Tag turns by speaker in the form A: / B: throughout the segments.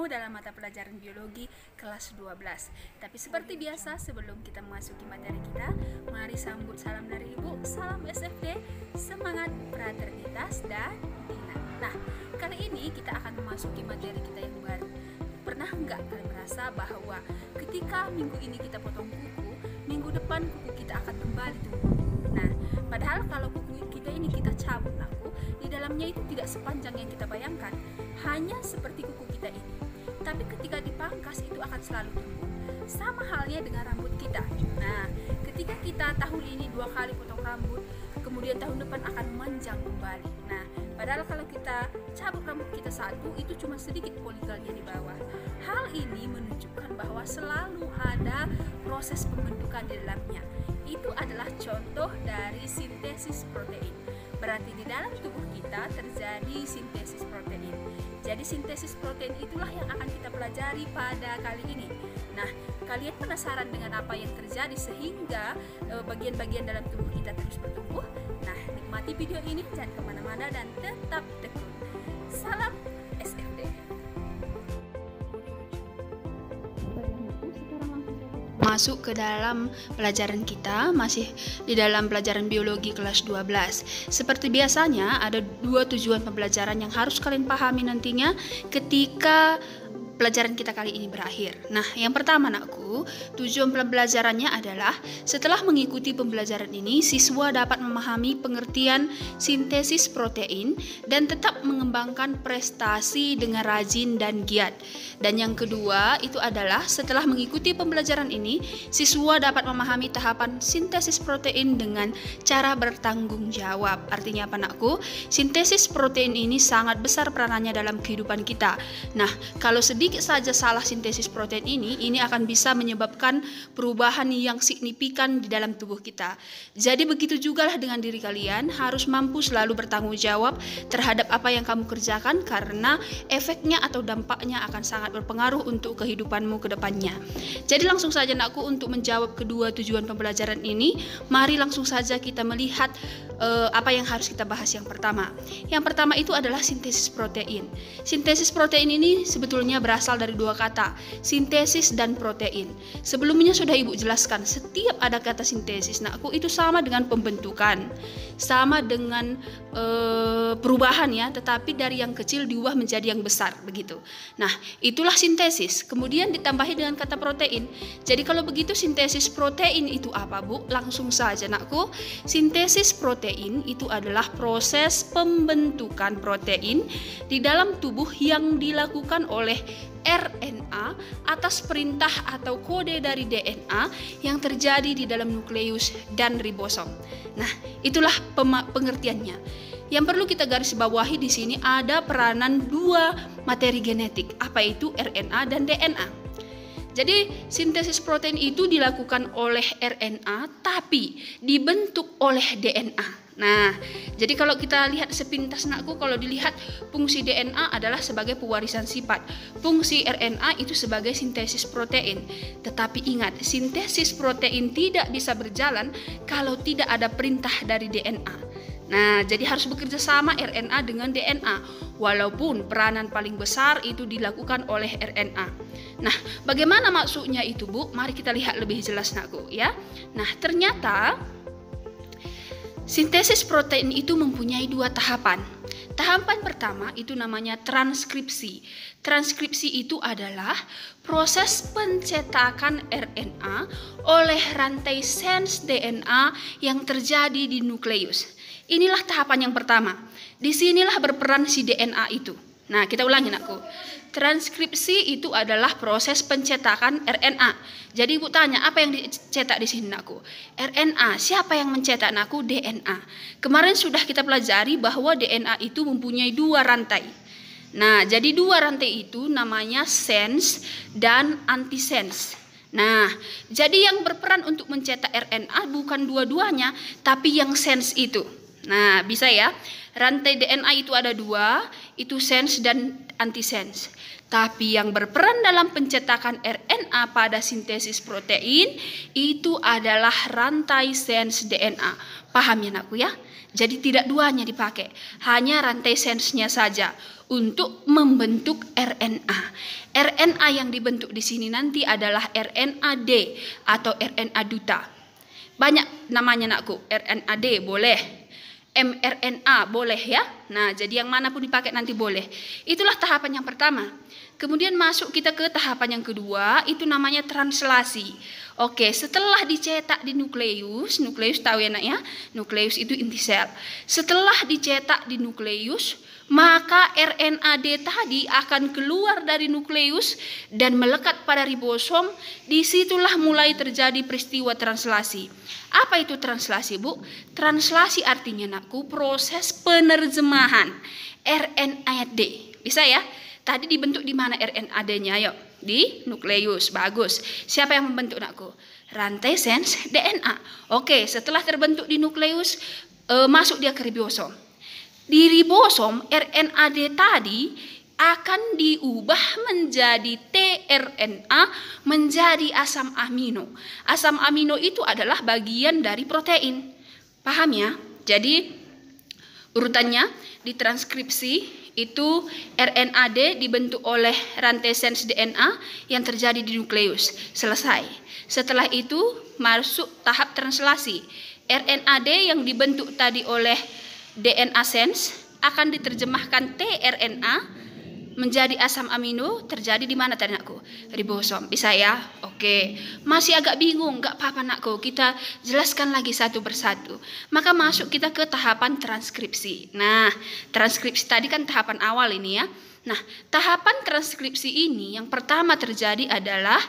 A: kamu dalam mata pelajaran biologi kelas 12. Tapi seperti biasa, sebelum kita memasuki materi kita, mari sambut salam dari Ibu, salam SFD, semangat, fraternitas, dan bina. Nah, kali ini kita akan memasuki materi kita yang baru. Pernah nggak kalian merasa bahwa ketika minggu ini kita potong kuku, minggu depan kuku kita akan kembali tumbuh? Nah, padahal kalau kuku kita ini kita cabut di dalamnya itu tidak sepanjang yang kita bayangkan, hanya seperti kuku kita ini. Tapi ketika dipangkas itu akan selalu tumbuh. Sama halnya dengan rambut kita. Nah, ketika kita tahun ini 2 kali potong rambut, kemudian tahun depan akan memanjang kembali. Nah, padahal kalau kita cabut rambut kita satu, itu cuma sedikit polikelnya di bawah. Hal ini menunjukkan bahwa selalu ada proses pembentukan di dalamnya. Itu adalah contoh dari sintesis protein. Berarti di dalam tubuh kita terjadi sintesis protein. Jadi sintesis protein itulah yang akan kita pelajari pada kali ini. Nah, kalian penasaran dengan apa yang terjadi sehingga bagian-bagian dalam tubuh kita terus bertumbuh? Nah, nikmati video ini, jangan kemana-mana dan tetap tekun. Salam SFD. Masuk ke dalam pelajaran kita, masih di dalam pelajaran biologi kelas 12. Seperti biasanya ada 2 tujuan pembelajaran yang harus kalian pahami nantinya ketika pelajaran kita kali ini berakhir. Nah, yang pertama anakku, tujuan pembelajarannya adalah setelah mengikuti pembelajaran ini, siswa dapat memahami pengertian sintesis protein dan tetap mengembangkan prestasi dengan rajin dan giat. Dan yang kedua itu adalah setelah mengikuti pembelajaran ini, siswa dapat memahami tahapan sintesis protein dengan cara bertanggung jawab. Artinya apa anakku? Sintesis protein ini sangat besar peranannya dalam kehidupan kita. Nah, kalau sedikit saja salah sintesis protein ini akan bisa menyebabkan perubahan yang signifikan di dalam tubuh kita. Jadi begitu jugalah dengan diri kalian, harus mampu selalu bertanggung jawab terhadap apa yang kamu kerjakan karena efeknya atau dampaknya akan sangat berpengaruh untuk kehidupanmu ke depannya. Jadi langsung saja anakku, untuk menjawab kedua tujuan pembelajaran ini, mari langsung saja kita melihat apa yang harus kita bahas yang pertama. Yang pertama itu adalah sintesis protein. Sintesis protein ini sebetulnya berasal dari 2 kata, sintesis dan protein. Sebelumnya sudah Ibu jelaskan, setiap ada kata sintesis, nah itu sama dengan pembentukan, sama dengan perubahan ya, tetapi dari yang kecil diubah menjadi yang besar begitu. Nah, itulah sintesis. Kemudian ditambahi dengan kata protein. Jadi kalau begitu sintesis protein itu apa, Bu? Langsung saja anakku, sintesis protein itu adalah proses pembentukan protein di dalam tubuh yang dilakukan oleh RNA atas perintah atau kode dari DNA yang terjadi di dalam nukleus dan ribosom. Nah, itulah pengertiannya. Yang perlu kita garis bawahi di sini ada peranan 2 materi genetik, apa itu RNA dan DNA. Jadi sintesis protein itu dilakukan oleh RNA tapi dibentuk oleh DNA. Nah, jadi kalau kita lihat sepintas anakku, kalau dilihat fungsi DNA adalah sebagai pewarisan sifat, fungsi RNA itu sebagai sintesis protein. Tetapi ingat, sintesis protein tidak bisa berjalan kalau tidak ada perintah dari DNA. Nah, jadi harus bekerja sama RNA dengan DNA, walaupun peranan paling besar itu dilakukan oleh RNA. Nah, bagaimana maksudnya itu, Bu? Mari kita lihat lebih jelas anakku ya. Nah, ternyata sintesis protein itu mempunyai 2 tahapan. Tahapan pertama itu namanya transkripsi. Transkripsi itu adalah proses pencetakan RNA oleh rantai sense DNA yang terjadi di nukleus. Inilah tahapan yang pertama. Disinilah berperan si DNA itu. Nah, kita ulangi anakku. Transkripsi itu adalah proses pencetakan RNA. Jadi Ibu tanya, apa yang dicetak di sini anakku? RNA. Siapa yang mencetak anakku? DNA. Kemarin sudah kita pelajari bahwa DNA itu mempunyai 2 rantai. Nah, jadi 2 rantai itu namanya sense dan antisense. Nah, jadi yang berperan untuk mencetak RNA bukan dua-duanya, tapi yang sense itu. Nah, bisa ya. Rantai DNA itu ada dua, itu sense dan antisense. Tapi yang berperan dalam pencetakan RNA pada sintesis protein itu adalah rantai sense DNA. Paham ya anakku ya? Jadi tidak duanya dipakai, hanya rantai sense-nya saja untuk membentuk RNA. RNA yang dibentuk di sini nanti adalah RNA-D atau RNA duta. Banyak namanya anakku, RNA-D boleh, mRNA boleh ya. Nah, jadi yang mana pun dipakai nanti boleh. Itulah tahapan yang pertama. Kemudian masuk kita ke tahapan yang kedua, itu namanya translasi. Oke, setelah dicetak di nukleus tahu ya nak ya, nukleus itu inti sel. Setelah dicetak di nukleus, maka RNA-D tadi akan keluar dari nukleus dan melekat pada ribosom. Disitulah mulai terjadi peristiwa translasi. Apa itu translasi, Bu? Translasi artinya nakku proses penerjemahan RNA-D. Bisa ya? Tadi dibentuk di mana RNA-D-nya? Ayo, di nukleus. Bagus. Siapa yang membentuk nakku? Rantai sense DNA. Oke, setelah terbentuk di nukleus, masuk dia ke ribosom. Di ribosom, RNA-D tadi akan diubah menjadi tRNA, menjadi asam amino. Asam amino itu adalah bagian dari protein. Paham ya? Jadi urutannya di transkripsi itu RNA-D dibentuk oleh rantai sense DNA yang terjadi di nukleus. Selesai. Setelah itu masuk tahap translasi. RNA-D yang dibentuk tadi oleh DNA sense akan diterjemahkan tRNA menjadi asam amino, terjadi di mana tadi nakku? Ribosom. Bisa ya? Oke. Masih agak bingung? Enggak apa-apa nakku. Kita jelaskan lagi satu persatu. Maka masuk kita ke tahapan transkripsi. Nah, transkripsi tadi kan tahapan awal ini ya. Nah, tahapan transkripsi ini yang pertama terjadi adalah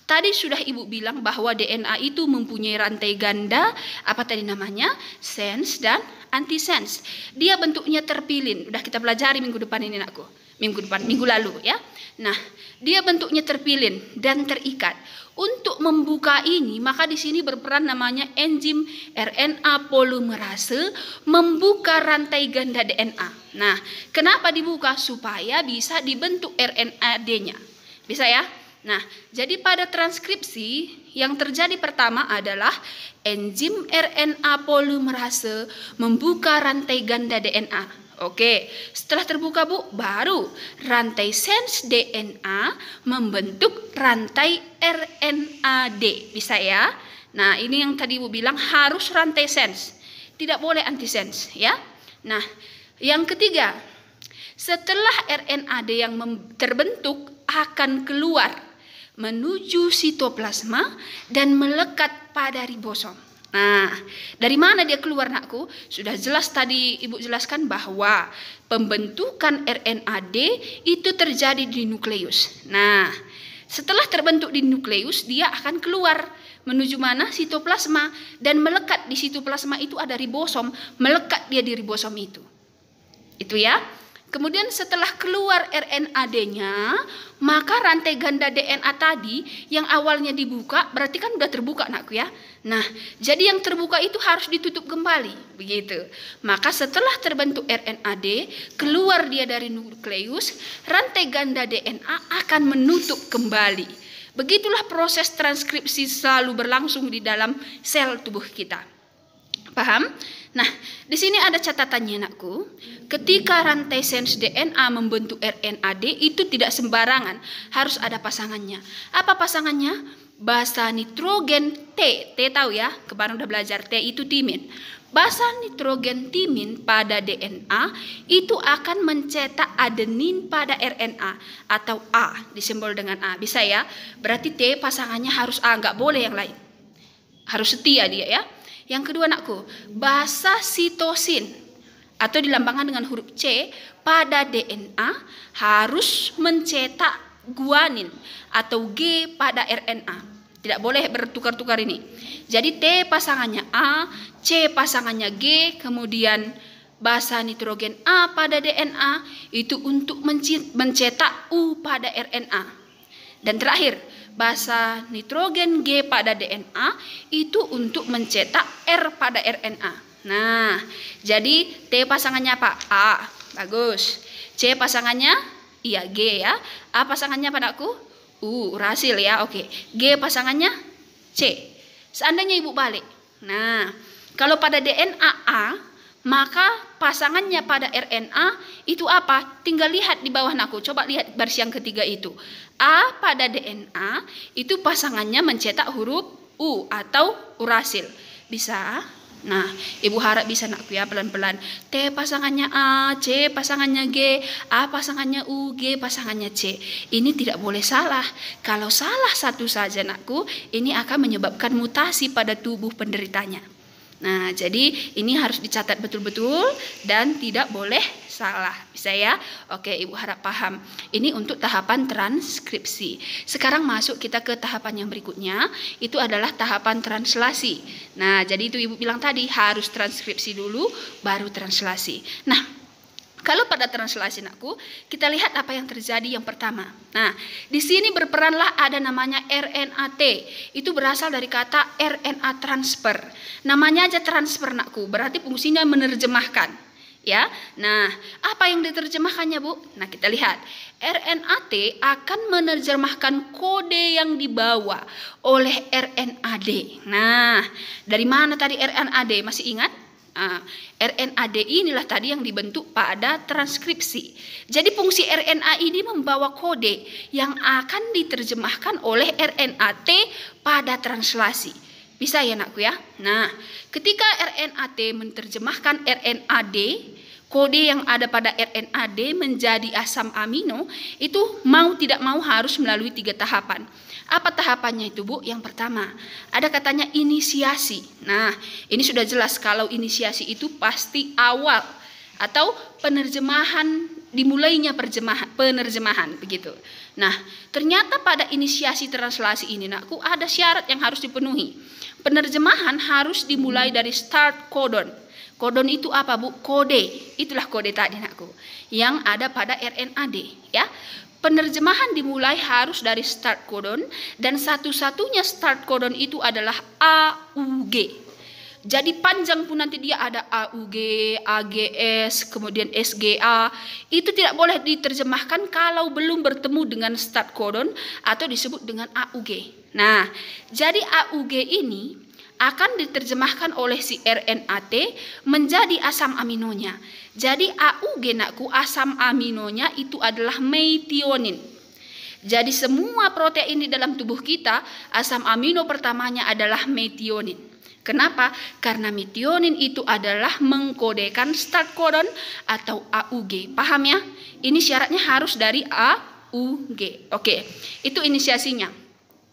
A: tadi sudah Ibu bilang bahwa DNA itu mempunyai rantai ganda, apa tadi namanya? Sense dan antisense. Dia bentuknya terpilin. Udah kita pelajari minggu depan ini nakku. Minggu lalu ya. Nah, dia bentuknya terpilin dan terikat. Untuk membuka ini, maka di sini berperan namanya enzim RNA polimerase membuka rantai ganda DNA. Nah, kenapa dibuka? Supaya bisa dibentuk RNA-D-nya. Bisa ya? Nah, jadi pada transkripsi yang terjadi pertama adalah enzim RNA polimerase membuka rantai ganda DNA. Oke, setelah terbuka Bu, baru rantai sense DNA membentuk rantai RNA-D. Bisa ya? Nah, ini yang tadi Ibu bilang harus rantai sense. Tidak boleh antisense ya. Nah, yang ketiga, setelah RNA-D yang terbentuk akan keluar menuju sitoplasma dan melekat pada ribosom. Nah, dari mana dia keluar nakku? Sudah jelas tadi Ibu jelaskan bahwa pembentukan RNA-D itu terjadi di nukleus. Nah, setelah terbentuk di nukleus, dia akan keluar menuju mana? Sitoplasma, dan melekat di sitoplasma itu ada ribosom, melekat dia di ribosom itu. Itu ya. Kemudian setelah keluar RNA-D-nya, maka rantai ganda DNA tadi yang awalnya dibuka, berarti kan udah terbuka nakku ya. Nah, jadi yang terbuka itu harus ditutup kembali, begitu. Maka setelah terbentuk RNA-D, keluar dia dari nukleus, rantai ganda DNA akan menutup kembali. Begitulah proses transkripsi selalu berlangsung di dalam sel tubuh kita. Paham? Nah, di sini ada catatannya nakku. Ketika rantai sense DNA membentuk RNA-D itu tidak sembarangan, harus ada pasangannya. Apa pasangannya? Basa nitrogen T. T tahu ya? Kemarin udah belajar T itu timin. Basa nitrogen timin pada DNA itu akan mencetak adenin pada RNA atau A, disimbol dengan A. Bisa ya? Berarti T pasangannya harus A, nggak boleh yang lain. Harus setia dia ya. Yang kedua nakku, basa sitosin atau dilambangkan dengan huruf C pada DNA harus mencetak guanin atau G pada RNA. Tidak boleh bertukar-tukar ini. Jadi T pasangannya A, C pasangannya G, kemudian basa nitrogen A pada DNA itu untuk mencetak U pada RNA. Dan terakhir, basa nitrogen G pada DNA itu untuk mencetak R pada RNA. Nah, jadi T pasangannya apa? A. Bagus. C pasangannya iya G ya. A pasangannya padaku urasil ya. Oke. G pasangannya C. Seandainya ibu balik. Nah, kalau pada DNA A, maka pasangannya pada RNA itu apa? Tinggal lihat di bawah aku. Coba lihat baris yang ketiga itu. A pada DNA itu pasangannya mencetak huruf U atau urasil. Bisa? Nah, ibu harap bisa nakku ya pelan-pelan. T pasangannya A, C pasangannya G, A pasangannya U, G pasangannya C. Ini tidak boleh salah. Kalau salah satu saja nakku, ini akan menyebabkan mutasi pada tubuh penderitanya. Nah, jadi ini harus dicatat betul-betul dan tidak boleh salah. Bisa ya? Oke, ibu harap paham. Ini untuk tahapan transkripsi. Sekarang masuk kita ke tahapan yang berikutnya. Itu adalah tahapan translasi. Nah, jadi itu ibu bilang tadi harus transkripsi dulu, baru translasi. Nah, kalau pada translasi nakku, kita lihat apa yang terjadi yang pertama. Nah, di sini berperanlah ada namanya RNA-T. Itu berasal dari kata RNA transfer. Namanya aja transfer nakku, berarti fungsinya menerjemahkan. Ya, nah apa yang diterjemahkannya Bu? Nah kita lihat, RNA-T akan menerjemahkan kode yang dibawa oleh RNA-D. Nah, dari mana tadi RNA-D? Masih ingat? RNA-D inilah tadi yang dibentuk pada transkripsi. Jadi fungsi RNA ini membawa kode yang akan diterjemahkan oleh RNA-T pada translasi. Bisa ya nakku ya? Nah, ketika RNA-T menerjemahkan RNA-D, kode yang ada pada RNA-D menjadi asam amino, itu mau tidak mau harus melalui 3 tahapan. Apa tahapannya itu Bu? Yang pertama, ada katanya inisiasi. Nah, ini sudah jelas kalau inisiasi itu pasti awal atau penerjemahan, dimulainya penerjemahan begitu. Nah, ternyata pada inisiasi translasi ini nakku ada syarat yang harus dipenuhi. Penerjemahan harus dimulai dari start codon. Codon itu apa Bu? Kode. Itulah kode tadi nakku yang ada pada RNA-D ya. Penerjemahan dimulai harus dari start codon dan satu-satunya start codon itu adalah AUG. Jadi panjang pun nanti dia ada AUG, AGS, kemudian SGA. Itu tidak boleh diterjemahkan kalau belum bertemu dengan start codon atau disebut dengan AUG. Nah, jadi AUG ini akan diterjemahkan oleh si RNA-T menjadi asam aminonya. Jadi AUG nakku, asam aminonya itu adalah metionin. Jadi semua protein di dalam tubuh kita, asam amino pertamanya adalah metionin. Kenapa? Karena metionin itu adalah mengkodekan start codon atau AUG. Paham ya? Ini syaratnya harus dari AUG. Oke, itu inisiasinya.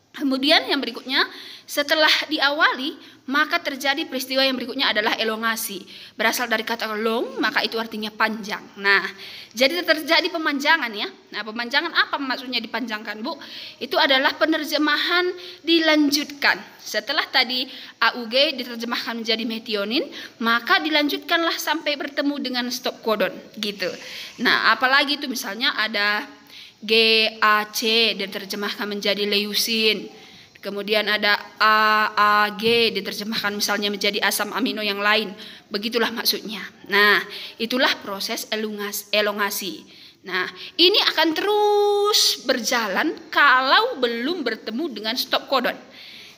A: Kemudian yang berikutnya, setelah diawali, maka terjadi peristiwa yang berikutnya adalah elongasi. Berasal dari kata long, maka itu artinya panjang. Nah, jadi terjadi pemanjangan ya. Nah, pemanjangan apa maksudnya dipanjangkan Bu? Itu adalah penerjemahan dilanjutkan. Setelah tadi AUG diterjemahkan menjadi metionin, maka dilanjutkanlah sampai bertemu dengan stop codon gitu. Nah, apalagi itu misalnya ada GAC diterjemahkan menjadi leusin. Kemudian ada AAG diterjemahkan misalnya menjadi asam amino yang lain. Begitulah maksudnya. Nah, itulah proses elongasi. Nah, ini akan terus berjalan kalau belum bertemu dengan stop codon.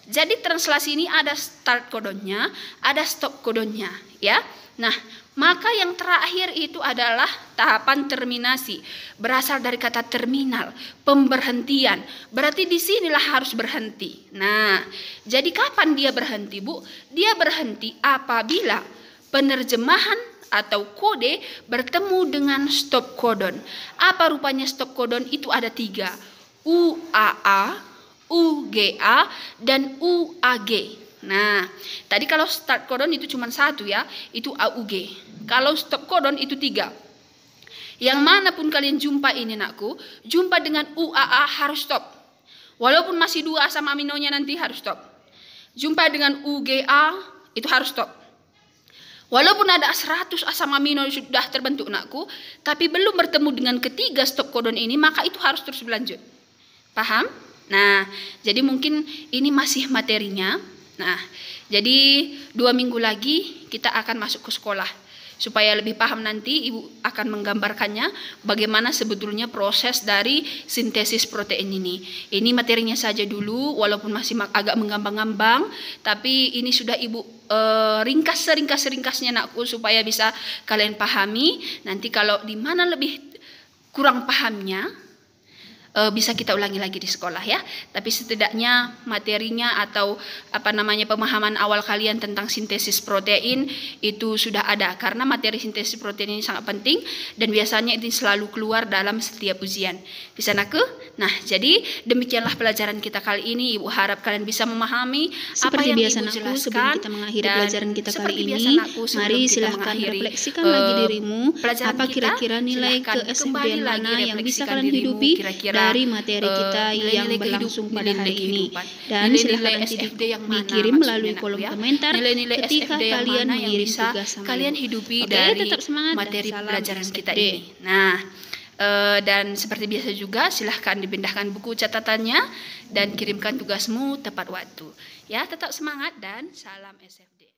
A: Jadi translasi ini ada start codonnya, ada stop codonnya, ya. Nah, maka yang terakhir itu adalah tahapan terminasi. Berasal dari kata terminal, pemberhentian. Berarti disinilah harus berhenti. Nah, jadi kapan dia berhenti Bu? Dia berhenti apabila penerjemahan atau kode bertemu dengan stop codon. Apa rupanya stop codon? Itu ada 3. UAA, UGA, dan UAG. Nah, tadi kalau start codon itu cuma 1 ya, itu AUG. Kalau stop codon itu 3. Yang manapun kalian jumpa ini nakku, jumpa dengan UAA harus stop. Walaupun masih 2 asam aminonya nanti harus stop. Jumpa dengan UGA itu harus stop. Walaupun ada 100 asam amino sudah terbentuk nakku, tapi belum bertemu dengan ketiga stop codon ini, maka itu harus terus berlanjut. Paham? Nah, jadi mungkin ini masih materinya. Nah, jadi 2 minggu lagi kita akan masuk ke sekolah. Supaya lebih paham nanti Ibu akan menggambarkannya bagaimana sebetulnya proses dari sintesis protein ini. Ini materinya saja dulu, walaupun masih agak mengambang-ngambang, tapi ini sudah Ibu ringkas seringkas-ringkasnya nakku supaya bisa kalian pahami. Nanti kalau di mana lebih kurang pahamnya, bisa kita ulangi lagi di sekolah ya. Tapi setidaknya materinya atau pemahaman awal kalian tentang sintesis protein itu sudah ada, karena materi sintesis protein ini sangat penting dan biasanya itu selalu keluar dalam setiap ujian. Bisa nak? Nah, jadi demikianlah pelajaran kita kali ini. Ibu harap kalian bisa memahami
B: Seperti
A: apa yang
B: biasa
A: Ibu
B: nakku,
A: jelaskan.
B: sebelum kita mengakhiri pelajaran kita kali ini, mari silahkan refleksikan lagi dirimu, apa kira-kira nilai ke SFD mana yang bisa kalian hidupi dari materi kita yang berlangsung pada hari ini. Dan silahkan nanti dikirim melalui kolom komentar ketika kalian mengirim tugas sama
A: kalian hidupi
B: Oke,
A: dari
B: tetap semangat
A: materi
B: dan salam
A: pelajaran
B: SFD.
A: kita ini. Nah, dan seperti biasa juga silahkan dipindahkan buku catatannya dan kirimkan tugasmu tepat waktu. Ya, tetap semangat dan salam SFD.